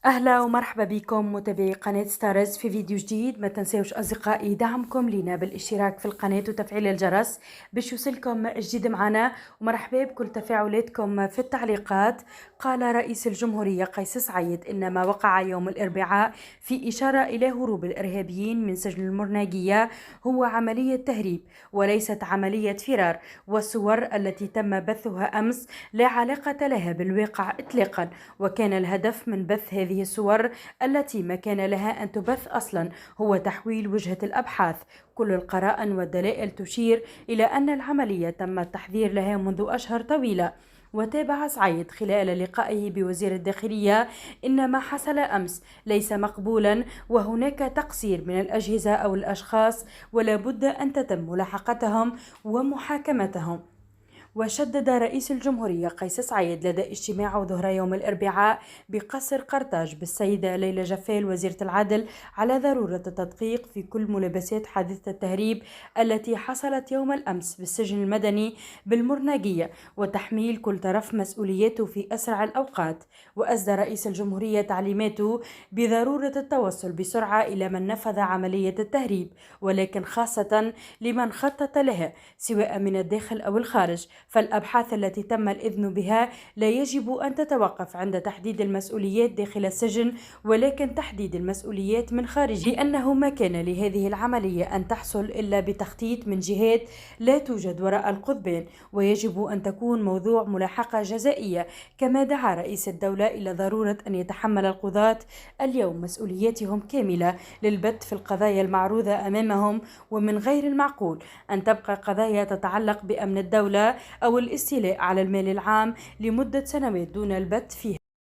أهلا ومرحبا بكم متابعي قناة ستارز في فيديو جديد. ما تنسوش أصدقائي دعمكم لنا بالاشتراك في القناة وتفعيل الجرس باش يوصلكم جديد معنا، ومرحبا بكل تفاعلاتكم في التعليقات. قال رئيس الجمهورية قيس سعيد إن ما وقع يوم الأربعاء في إشارة إلى هروب الإرهابيين من سجن المرناقية هو عملية تهريب وليست عملية فرار، والصور التي تم بثها أمس لا علاقة لها بالواقع إطلاقا، وكان الهدف من بث هذه الصور التي ما كان لها أن تبث أصلا هو تحويل وجهة الأبحاث. كل القرائن والدلائل تشير إلى أن العملية تم التحضير لها منذ أشهر طويلة. وتابع سعيد خلال لقائه بوزير الداخلية إن ما حصل أمس ليس مقبولا، وهناك تقصير من الأجهزة أو الأشخاص ولا بد أن تتم ملاحقتهم ومحاكمتهم. وشدد رئيس الجمهورية قيس سعيد لدى اجتماع ظهر يوم الأربعاء بقصر قرطاج بالسيدة ليلى جفال وزيرة العدل على ضرورة التدقيق في كل ملابسات حادثة التهريب التي حصلت يوم الأمس بالسجن المدني بالمرناقية، وتحميل كل طرف مسؤوليته في أسرع الأوقات. وأسدى رئيس الجمهورية تعليماته بضرورة التوصل بسرعة إلى من نفذ عملية التهريب، ولكن خاصة لمن خطط لها سواء من الداخل أو الخارج، فالأبحاث التي تم الإذن بها لا يجب أن تتوقف عند تحديد المسؤوليات داخل السجن، ولكن تحديد المسؤوليات من خارجه، لأنه ما كان لهذه العملية أن تحصل إلا بتخطيط من جهات لا توجد وراء القضبان، ويجب أن تكون موضوع ملاحقة جزائية. كما دعا رئيس الدولة إلى ضرورة أن يتحمل القضاة اليوم مسؤولياتهم كاملة للبت في القضايا المعروضة أمامهم، ومن غير المعقول أن تبقى قضايا تتعلق بأمن الدولة أو الاستيلاء على المال العام لمدة سنوات دون البت فيها.